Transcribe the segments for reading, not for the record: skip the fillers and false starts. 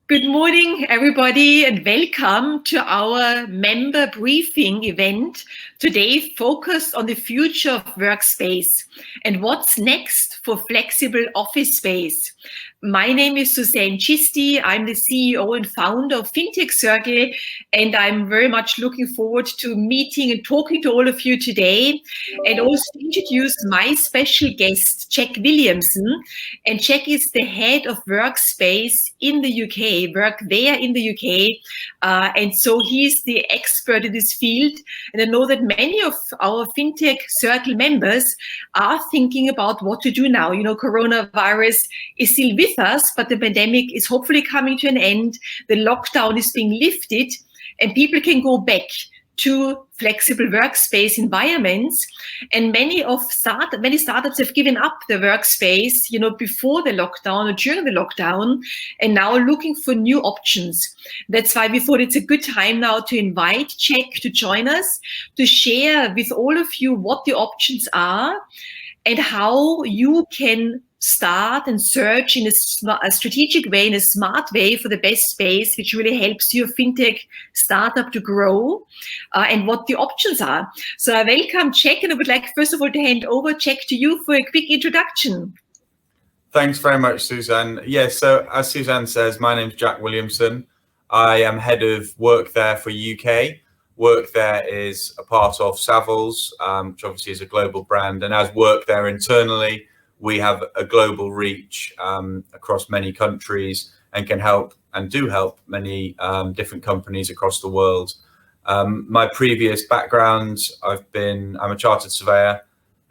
Good morning, everybody, and welcome to our member briefing event. Today, focused on the future of workspace and what's next for flexible office space. My name is Suzanne Chisti. I'm the CEO and founder of FINTECH Circle, and I'm very much looking forward to meeting and talking to all of you today, and also introduce my special guest, Jack Williamson. And Jack is the head of Workspace in the UK, Workthere in the UK. And so he's the expert in this field. And I know that many of our FinTech Circle members are thinking about what to do now. You know, coronavirus is still with us, but the pandemic is hopefully coming to an end. The lockdown is being lifted and people can go back to flexible workspace environments, and many startups have given up the workspace, you know, before the lockdown or during the lockdown, and now looking for new options. That's why we thought it's a good time now to invite Jack to join us to share with all of you what the options are and how you can start and search in a strategic way, in a smart way for the best space, which really helps your fintech startup to grow, and what the options are. So I welcome Jack, and I would like first of all to hand over Jack to you for a quick introduction. Thanks very much, Suzanne. Yeah, so as Suzanne says, my name's Jack Williamson. I am head of Workthere for UK. Workthere is a part of Savills, which obviously is a global brand. And as Workthere internally, we have a global reach across many countries and can help and do help many different companies across the world. My previous background, I'm a chartered surveyor.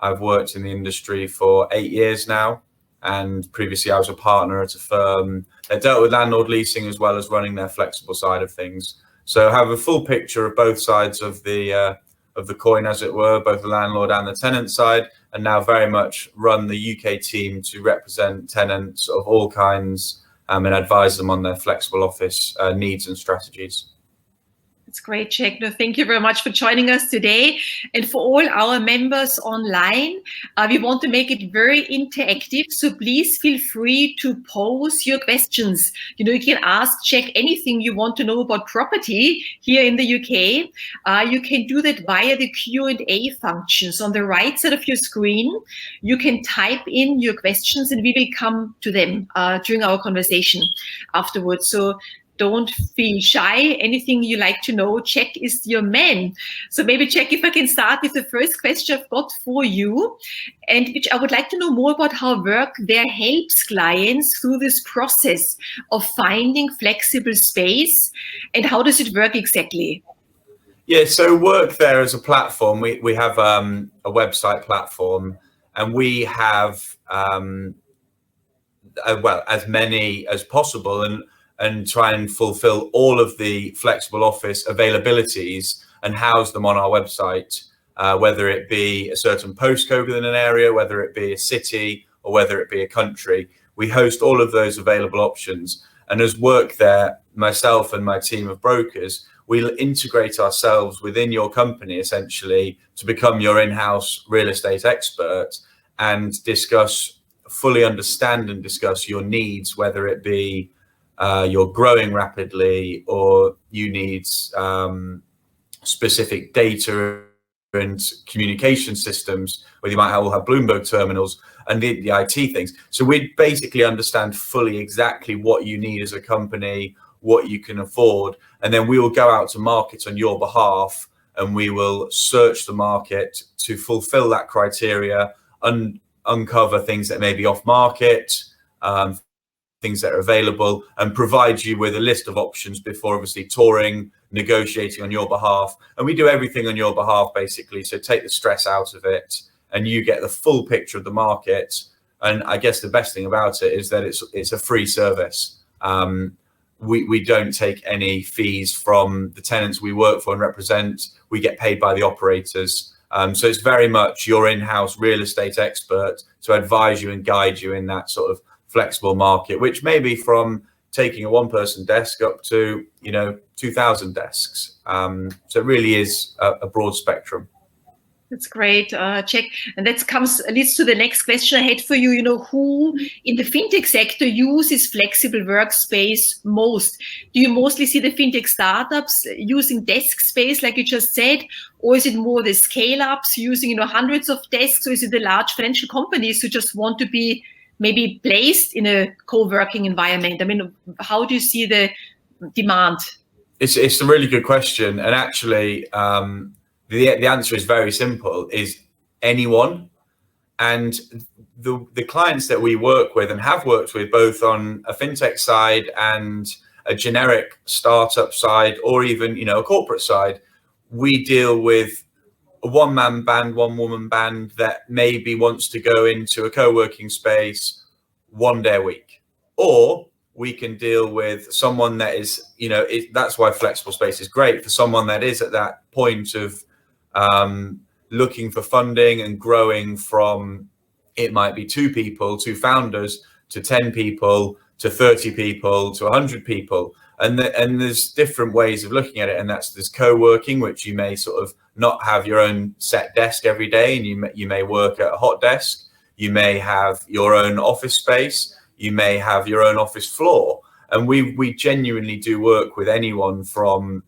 I've worked in the industry for 8 years now. And previously I was a partner at a firm that dealt with landlord leasing as well as running their flexible side of things. So I have a full picture of both sides of the coin, as it were, both the landlord and the tenant side, and now very much run the UK team to represent tenants of all kinds and advise them on their flexible office needs and strategies. It's great, Jack. No, thank you very much for joining us today. And for all our members online, we want to make it very interactive. So please feel free to pose your questions. You know, you can ask Jack anything you want to know about property here in the UK. You can do that via the Q&A functions on the right side of your screen. You can type in your questions and we will come to them during our conversation afterwards. So don't feel shy. Anything you like to know, Jack is your man. So maybe, Jack, if I can start with the first question I've got for you, and which I would like to know more about how Workthere helps clients through this process of finding flexible space, and how does it work exactly? Yeah, so Workthere as a platform, we have a website platform, and we have well, as many as possible, and try and fulfill all of the flexible office availabilities and house them on our website, whether it be a certain postcode within an area, whether it be a city, or whether it be a country. We host all of those available options. And as Workthere, myself and my team of brokers, we'll integrate ourselves within your company, essentially, to become your in-house real estate expert and fully understand and discuss your needs, whether it be you're growing rapidly or you need specific data and communication systems, where you might all have Bloomberg terminals and the IT things. So we basically understand fully exactly what you need as a company, what you can afford, and then we will go out to market on your behalf, and we will search the market to fulfill that criteria, uncover things that may be off market, things that are available, and provide you with a list of options before obviously touring, negotiating on your behalf. And we do everything on your behalf, basically, so take the stress out of it and you get the full picture of the market. And I guess the best thing about it is that it's a free service. We don't take any fees from the tenants we work for and represent. We get paid by the operators. So it's very much your in-house real estate expert to advise you and guide you in that sort of flexible market, which may be from taking a one-person desk up to 2,000 desks. So it really is a broad spectrum. That's great, Jack. And that leads to the next question I had for you. You know, who in the fintech sector uses flexible workspace most? Do you mostly see the fintech startups using desk space, like you just said, or is it more the scale-ups using, you know, hundreds of desks, or is it the large financial companies who just want to be maybe placed in a co-working environment? I mean, how do you see the demand? It's a really good question, and actually, the answer is very simple: is anyone. And the clients that we work with and have worked with, both on a fintech side and a generic startup side, or even, you know, a corporate side, we deal with a one-man band, one-woman band that maybe wants to go into a co-working space 1 day a week, or we can deal with someone that is, you know, that's why flexible space is great for someone that is at that point of looking for funding and growing from, it might be 2 people, 2 founders, to 10 people, to 30 people, to 100 people. And there's different ways of looking at it. And there's co-working, which you may sort of not have your own set desk every day, and you may work at a hot desk. You may have your own office space. You may have your own office floor. And we genuinely do work with anyone from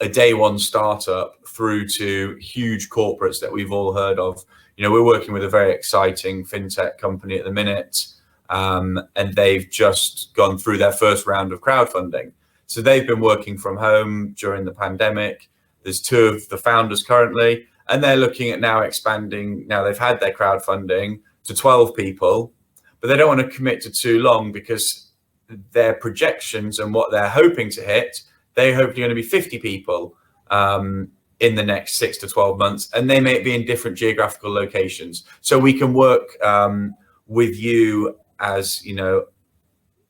a day one startup through to huge corporates that we've all heard of. You know, we're working with a very exciting fintech company at the minute, and they've just gone through their first round of crowdfunding. So they've been working from home during the pandemic. There's 2 of the founders currently, and they're looking at now expanding. Now they've had their crowdfunding to 12 people, but they don't want to commit to too long, because their projections and what they're hoping to hit, they're hoping going to be 50 people in the next 6 to 12 months, and they may be in different geographical locations. So we can work with you as, you know,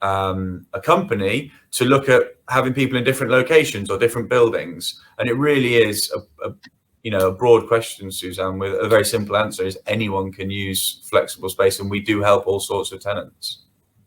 a company to look at having people in different locations or different buildings. And it really is a broad question, Suzanne, with a very simple answer: is anyone can use flexible space, and we do help all sorts of tenants.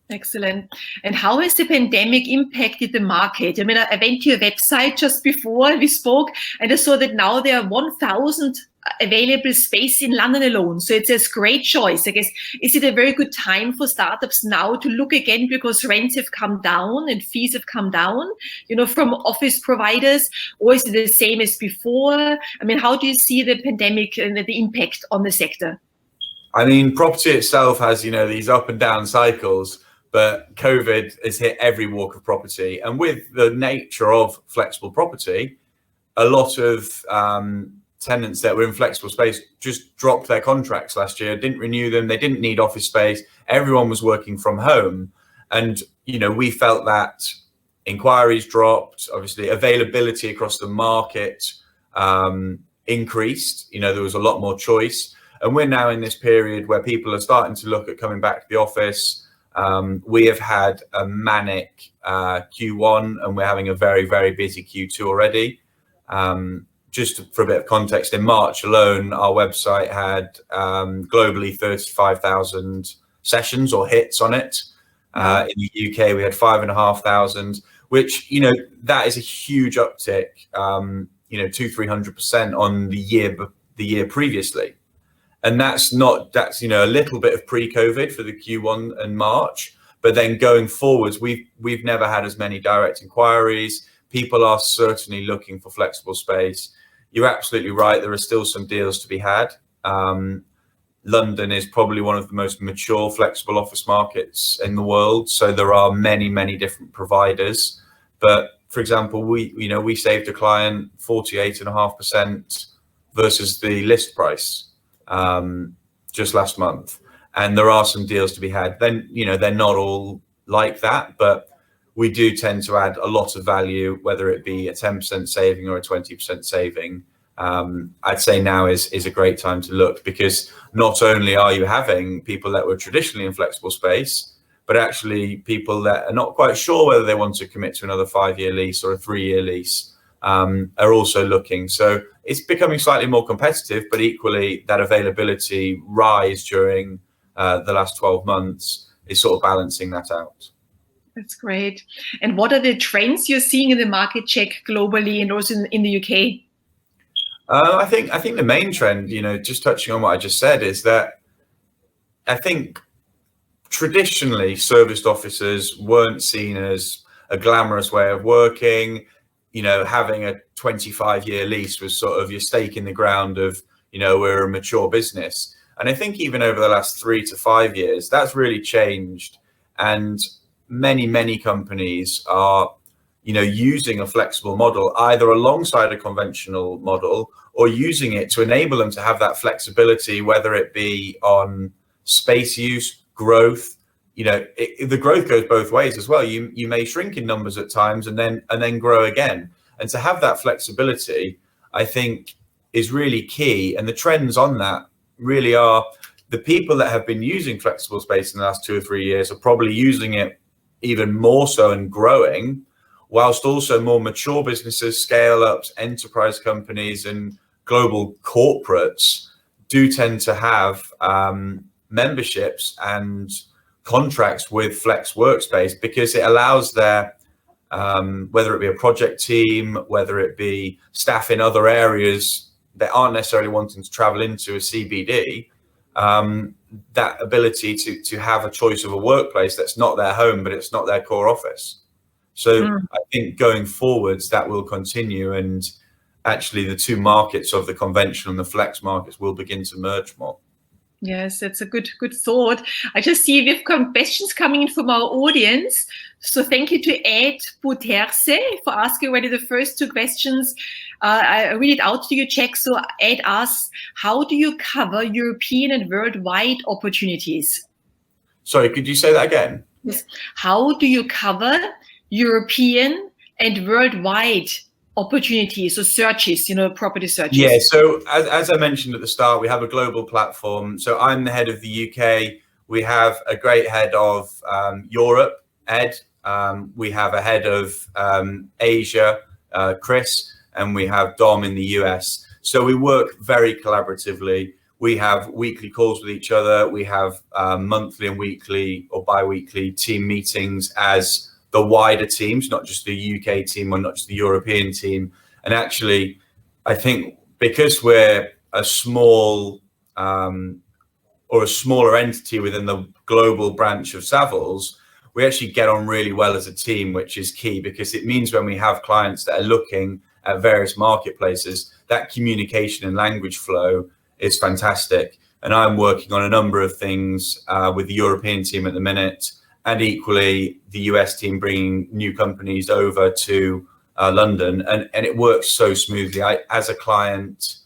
Excellent. And how has the pandemic impacted the market? I mean, I went to your website just before we spoke, and I saw that now there are 1,000 available space in London alone. So it's a great choice. I guess, is it a very good time for startups now to look again, because rents have come down and fees have come down, you know, from office providers, or is it the same as before? I mean, how do you see the pandemic and the impact on the sector? I mean, property itself has, you know, these up and down cycles, but COVID has hit every walk of property. And with the nature of flexible property, a lot of tenants that were in flexible space just dropped their contracts last year, didn't renew them. They didn't need office space. Everyone was working from home. And, you know, we felt that inquiries dropped, obviously availability across the market increased. You know, there was a lot more choice. And we're now in this period where people are starting to look at coming back to the office. We have had a manic Q1, and we're having a very, very busy Q2 already. Just for a bit of context, in March alone, our website had globally 35,000 sessions or hits on it. In the UK, we had 5,500, which, you know, that is a huge uptick, you know, 200-300% on the year previously. And that's, you know, a little bit of pre-COVID for the Q1 and March, but then going forwards, we've never had as many direct inquiries. People are certainly looking for flexible space. You're absolutely right. There are still some deals to be had. London is probably one of the most mature flexible office markets in the world. So there are many, many different providers. But for example, we saved a client 48.5% versus the list price just last month. And there are some deals to be had. Then, you know, they're not all like that, but we do tend to add a lot of value, whether it be a 10% saving or a 20% saving. I'd say now is a great time to look, because not only are you having people that were traditionally in flexible space, but actually people that are not quite sure whether they want to commit to another 5-year lease or a 3-year lease are also looking. So it's becoming slightly more competitive, but equally that availability rise during the last 12 months is sort of balancing that out. That's great. And what are the trends you're seeing in the market check globally and also in the UK? I think the main trend, just touching on what I just said, is that I think traditionally serviced offices weren't seen as a glamorous way of working. Having a 25-year lease was sort of your stake in the ground of, we're a mature business. And I think even over the last 3 to 5 years, that's really changed. And many companies are, using a flexible model, either alongside a conventional model or using it to enable them to have that flexibility, whether it be on space use, growth. The growth goes both ways as well. You may shrink in numbers at times and then grow again. And to have that flexibility, I think, is really key. And the trends on that really are the people that have been using flexible space in the last 2 or 3 years are probably using it even more so and growing, whilst also more mature businesses, scale ups, enterprise companies and global corporates do tend to have memberships and contracts with Flex Workspace, because it allows their whether it be a project team, whether it be staff in other areas that aren't necessarily wanting to travel into a CBD, that ability to have a choice of a workplace that's not their home, but it's not their core office. So I think going forwards, that will continue, and actually the two markets of the conventional and the flex markets will begin to merge more. Yes, that's a good thought. I just see we've got questions coming in from our audience. So thank you to Ed Buterse for asking already the first two questions. I read it out to you, Jack. So Ed asks, how do you cover European and worldwide opportunities? Sorry, could you say that again? Yes. How do you cover European and worldwide opportunities or searches, property searches? Yeah, so as I mentioned at the start, we have a global platform. So I'm the head of the UK. We have a great head of Europe, Ed. We have a head of Asia, Chris, and we have Dom in the US. So we work very collaboratively. We have weekly calls with each other. We have monthly and weekly or bi-weekly team meetings as the wider teams, not just the UK team or not just the European team. And actually, I think because we're a small or a smaller entity within the global branch of Savills, we actually get on really well as a team, which is key, because it means when we have clients that are looking at various marketplaces, that communication and language flow is fantastic. And I'm working on a number of things with the European team at the minute, and equally the US team bringing new companies over to London, and it works so smoothly. As a client,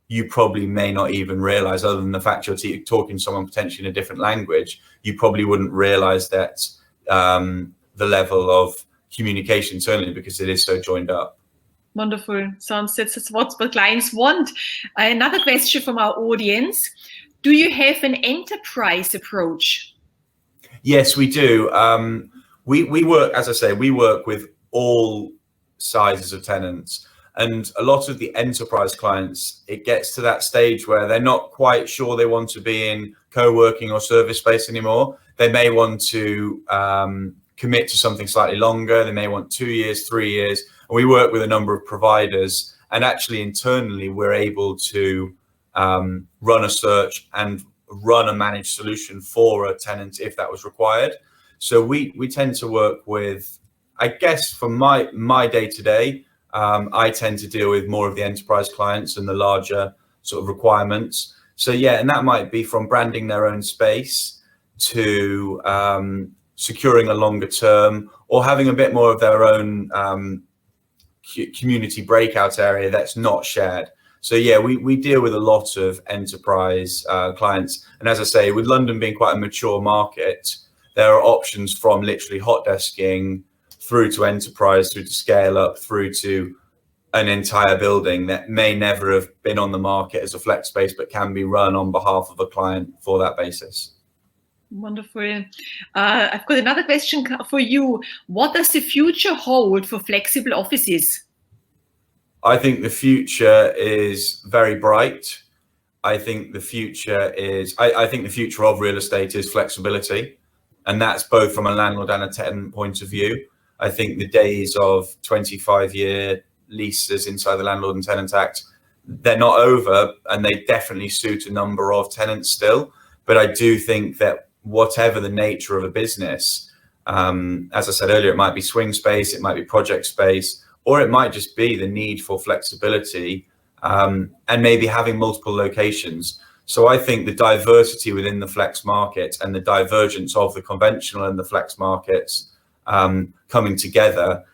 you probably may not even realize, other than the fact you're talking to someone potentially in a different language, you probably wouldn't realize that the level of communication internally, because it is so joined up. Wonderful. That's what clients want. Another question from our audience. Do you have an enterprise approach? Yes, we do. We work, as I say, we work with all sizes of tenants, and a lot of the enterprise clients, it gets to that stage where they're not quite sure they want to be in co-working or service space anymore. They may want to commit to something slightly longer. They may want 2 years, 3 years. And we work with a number of providers, and actually internally we're able to run a search and run a managed solution for a tenant if that was required. So we tend to work with, I guess for my day-to-day, I tend to deal with more of the enterprise clients and the larger sort of requirements. So yeah, and that might be from branding their own space to securing a longer term, or having a bit more of their own community breakout area that's not shared. So yeah, we deal with a lot of enterprise clients. And as I say, with London being quite a mature market, there are options from literally hot desking through to enterprise, through to scale up, through to an entire building that may never have been on the market as a flex space, but can be run on behalf of a client for that basis. Wonderful. I've got another question for you. What does the future hold for flexible offices? I think the future is very bright. I think the future is, I think the future of real estate is flexibility. And that's both from a landlord and a tenant point of view. I think the days of 25-year leases inside the Landlord and Tenant Act they're not over, and they definitely suit a number of tenants still. But I do think that whatever the nature of a business, as I said earlier, it might be swing space, it might be project space, or it might just be the need for flexibility, and maybe having multiple locations. So I think the diversity within the flex market and the divergence of the conventional and the flex markets coming together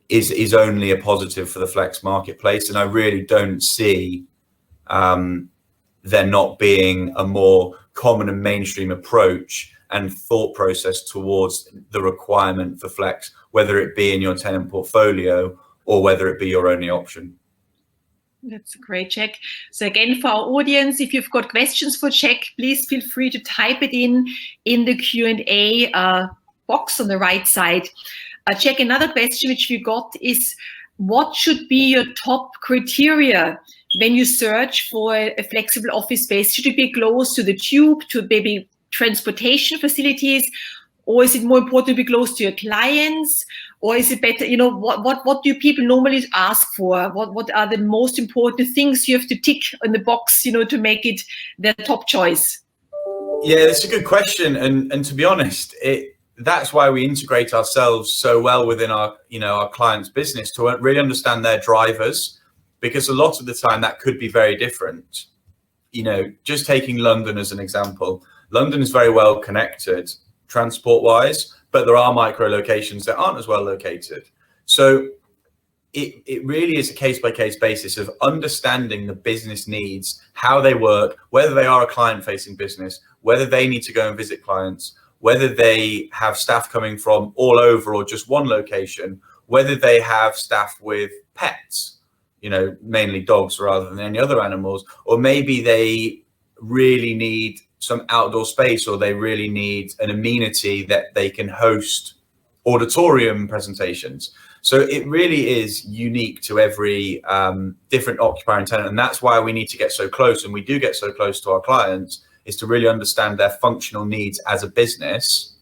is only a positive for the flex marketplace. And I really don't see there not being a more common and mainstream approach and thought process towards the requirement for flex, whether it be in your tenant portfolio or whether it be your only option. That's a great, Jack. So again, for our audience, if you've got questions for Jack, please feel free to type it in the Q&A box on the right side. Jack, another question which we got is, what should be your top criteria when you search for a flexible office space? Should it be close to the tube, to maybe transportation facilities, or is it more important to be close to your clients? Or is it better, what do people normally ask for? What are the most important things you have to tick on the box, to make it their top choice? Yeah, that's a good question. And to be honest, that's why we integrate ourselves so well within our client's business, to really understand their drivers, because a lot of the time that could be very different. Just taking London as an example, London is very well connected transport wise, but there are micro locations that aren't as well located. So it really is a case by case basis of understanding the business needs, how they work, whether they are a client facing business, whether they need to go and visit clients, whether they have staff coming from all over or just one location, whether they have staff with pets, mainly dogs rather than any other animals, or maybe they really need some outdoor space, or they really need an amenity that they can host auditorium presentations. So it really is unique to every different occupier and tenant. And that's why we need to get so close, and we do get so close to our clients, is to really understand their functional needs as a business.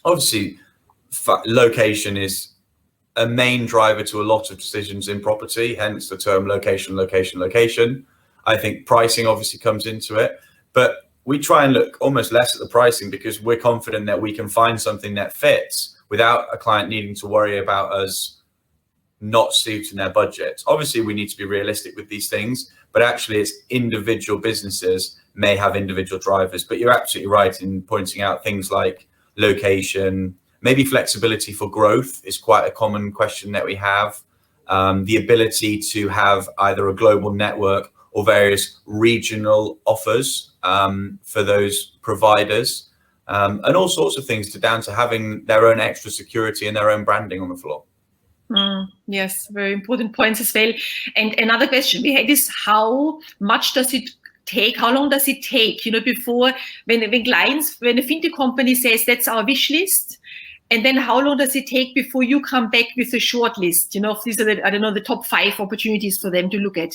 Obviously, location is a main driver to a lot of decisions in property, hence the term location, location, location. I think pricing obviously comes into it, but we try and look almost less at the pricing, because we're confident that we can find something that fits without a client needing to worry about us not suiting their budget. Obviously, we need to be realistic with these things, but actually it's individual businesses may have individual drivers. But you're absolutely right in pointing out things like location, maybe flexibility for growth is quite a common question that we have. The ability to have either a global network or various regional offers for those providers, and all sorts of things, down to having their own extra security and their own branding on the floor. Yes, very important points as well. And another question we had is, how much does it take? How long does it take, before when clients, when a fintech company says that's our wish list, and then how long does it take before you come back with a short list? If these are the top 5 opportunities for them to look at.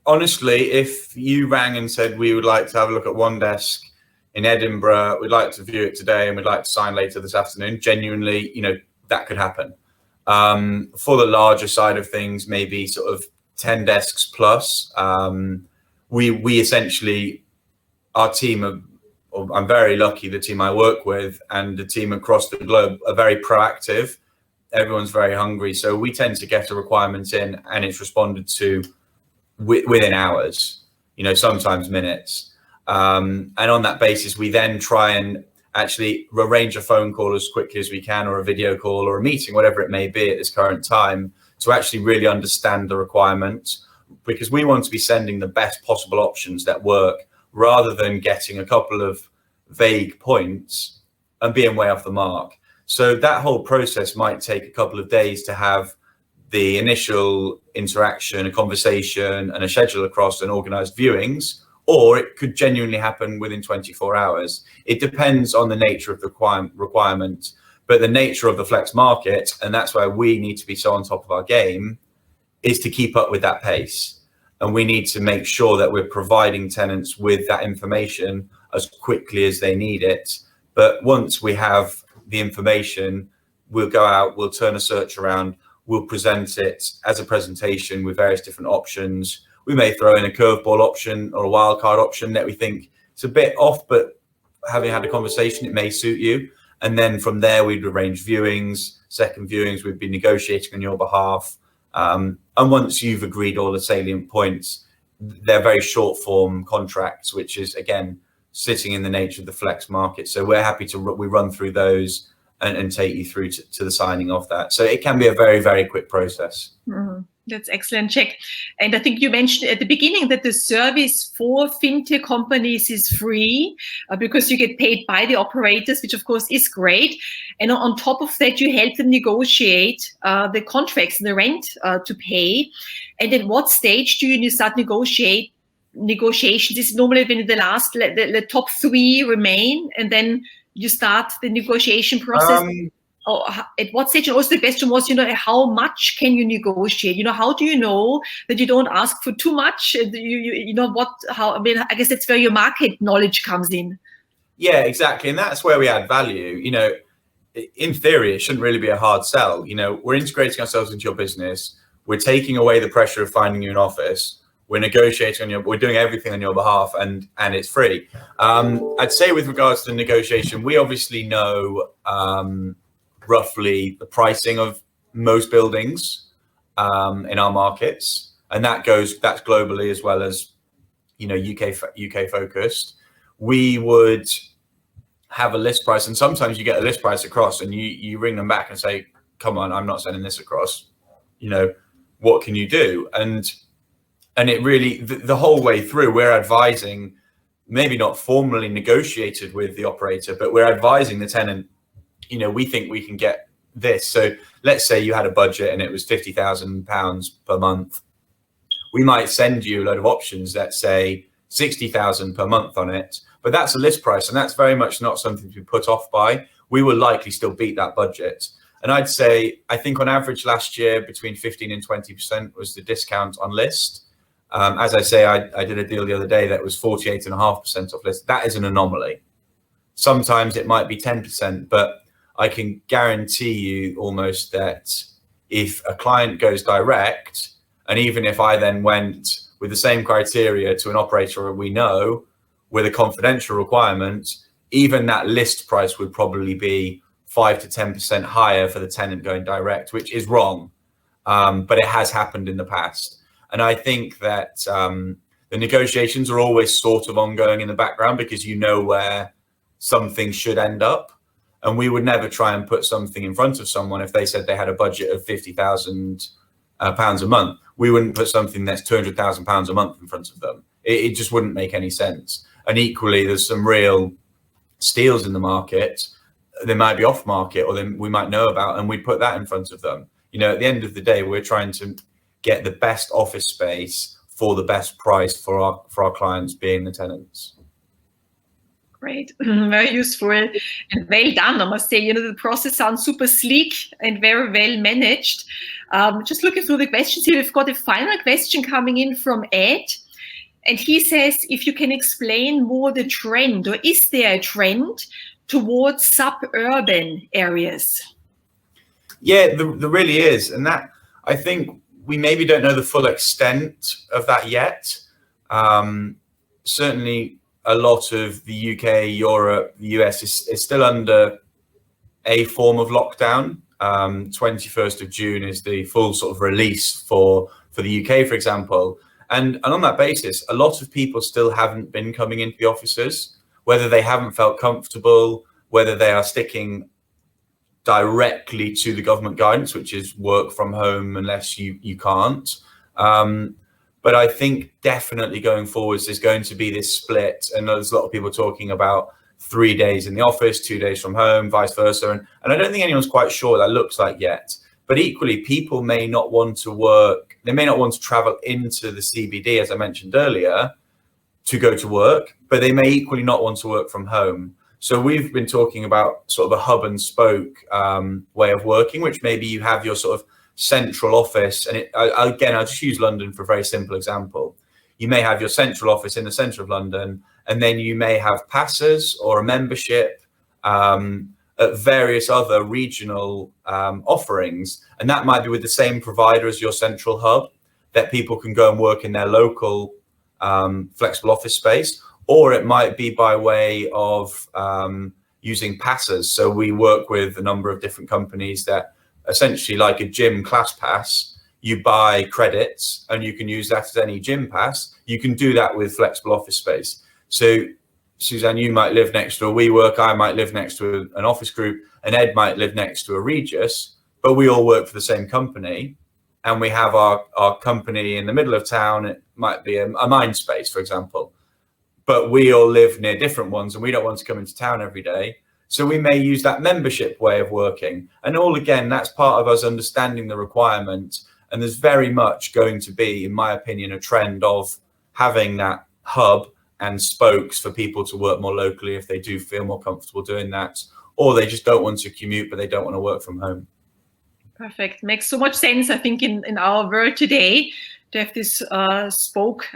Honestly, if you rang and said we would like to have a look at one desk in Edinburgh, we'd like to view it today and we'd like to sign later this afternoon, genuinely, that could happen. For the larger side of things, maybe sort of 10 desks plus, we essentially, our team, I'm very lucky, the team I work with and the team across the globe are very proactive. Everyone's very hungry. So we tend to get a requirement in and it's responded to within hours, sometimes minutes. And on that basis, we then try and actually arrange a phone call as quickly as we can, or a video call or a meeting, whatever it may be at this current time, to actually really understand the requirement, because we want to be sending the best possible options that work, rather than getting a couple of vague points and being way off the mark. So that whole process might take a couple of days to have the initial interaction, a conversation and a schedule across and organized viewings, or it could genuinely happen within 24 hours. It depends on the nature of the requirement, but the nature of the flex market, and that's why we need to be so on top of our game, is to keep up with that pace. And we need to make sure that we're providing tenants with that information as quickly as they need it. But once we have the information, we'll go out, we'll turn a search around, we'll present it as a presentation with various different options. We may throw in a curveball option or a wildcard option that we think it's a bit off, but having had a conversation, it may suit you. And then from there, we'd arrange viewings, second viewings, we'd be negotiating on your behalf. And once you've agreed all the salient points, they're very short form contracts, which is, again, sitting in the nature of the flex market. So we're happy to, we run through those and take you through to the signing of that. So it can be a very, very quick process. That's excellent, Jack. And I think you mentioned at the beginning that the service for fintech companies is free because you get paid by the operators, which of course is great. And on top of that, you help them negotiate the contracts and the rent to pay. And at what stage do you start negotiations? Is it normally when the top three remain, and then you start the negotiation process? At what stage? And also the question was, how much can you negotiate? How do you know that you don't ask for too much? I guess that's where your market knowledge comes in. Yeah, exactly. And that's where we add value. In theory, it shouldn't really be a hard sell. We're integrating ourselves into your business. We're taking away the pressure of finding you an office. We're negotiating we're doing everything on your behalf, and it's free. I'd say with regards to the negotiation, we obviously know roughly the pricing of most buildings in our markets, and that's globally as well as UK focused. We would have a list price, and sometimes you get a list price across, and you ring them back and say, "Come on, I'm not sending this across. What can you do?" And it really, the whole way through, we're advising, maybe not formally negotiated with the operator, but we're advising the tenant, we think we can get this. So let's say you had a budget and it was £50,000 per month. We might send you a load of options that say 60,000 per month on it, but that's a list price, and that's very much not something to be put off by. We will likely still beat that budget. And I think on average last year, between 15 and 20% was the discount on list. As I say, I did a deal the other day that was 48.5% off list. That is an anomaly. Sometimes it might be 10%, but I can guarantee you almost that if a client goes direct, and even if I then went with the same criteria to an operator we know with a confidential requirement, even that list price would probably be 5 to 10% higher for the tenant going direct, which is wrong. But it has happened in the past. And I think that the negotiations are always sort of ongoing in the background, because where something should end up. And we would never try and put something in front of someone if they said they had a budget of £50,000 a month. We wouldn't put something that's £200,000 a month in front of them. It just wouldn't make any sense. And equally, there's some real steals in the market. They might be off market, or we might know about, and we'd put that in front of them. At the end of the day, we're trying to get the best office space for the best price for our clients, being the tenants. Great, very useful and well done. I must say, the process sounds super sleek and very well managed. Just looking through the questions here, we've got a final question coming in from Ed. And he says, if you can explain more the trend, or is there a trend towards suburban areas? Yeah, there really is. And that, I think, we maybe don't know the full extent of that yet. Certainly a lot of the UK, Europe, the US is still under a form of lockdown. 21st of June is the full sort of release for the UK, for example. And on that basis, a lot of people still haven't been coming into the offices, whether they haven't felt comfortable, whether they are sticking directly to the government guidance, which is work from home unless you can't. But I think definitely going forwards, there's going to be this split. And there's a lot of people talking about 3 days in the office, 2 days from home, vice versa. And I don't think anyone's quite sure what that looks like yet. But equally, people may not want to work. They may not want to travel into the CBD, as I mentioned earlier, to go to work, but they may equally not want to work from home. So we've been talking about sort of a hub and spoke way of working, which maybe you have your sort of central office. And I'll just use London for a very simple example. You may have your central office in the centre of London, and then you may have passes or a membership at various other regional offerings. And that might be with the same provider as your central hub, that people can go and work in their local flexible office space, or it might be by way of using passes. So we work with a number of different companies that essentially, like a gym class pass, you buy credits and you can use that as any gym pass. You can do that with flexible office space. So Suzanne, you might live next to a WeWork, I might live next to an office group, and Ed might live next to a Regis, but we all work for the same company. And we have our company in the middle of town. It might be a Mindspace, for example, but we all live near different ones and we don't want to come into town every day. So we may use that membership way of working. And all, again, that's part of us understanding the requirement. And there's very much going to be, in my opinion, a trend of having that hub and spokes for people to work more locally if they do feel more comfortable doing that, or they just don't want to commute, but they don't want to work from home. Perfect. Makes so much sense, I think, in our world today, to have this spoke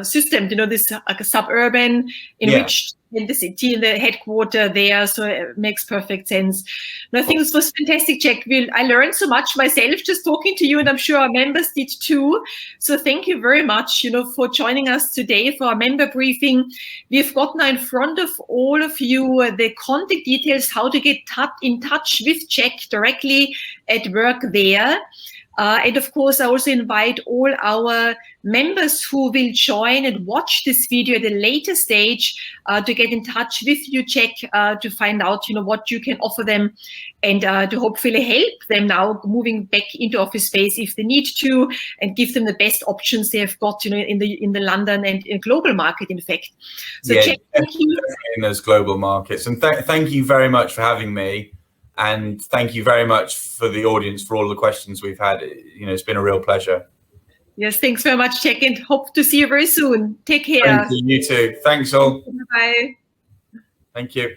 system, this like a suburban enriched in the city, in the headquarter there. So it makes perfect sense. And I think this was fantastic, Jack. I learned so much myself just talking to you, and I'm sure our members did too. So thank you very much, for joining us today for our member briefing. We've got now in front of all of you the contact details, how to get in touch with Jack directly at Workthere. And of course, I also invite all our members who will join and watch this video at a later stage to get in touch with you, Jack, to find out, what you can offer them, and to hopefully help them now moving back into office space if they need to, and give them the best options they have got, in the London and global market, in fact. So, yeah, Jack, thank you. In those global markets, and thank you very much for having me. And thank you very much for the audience for all the questions we've had. It's been a real pleasure. Yes, thanks very much, Jack, and hope to see you very soon. Take care. Thank you, you too. Thanks all. Bye. Thank you.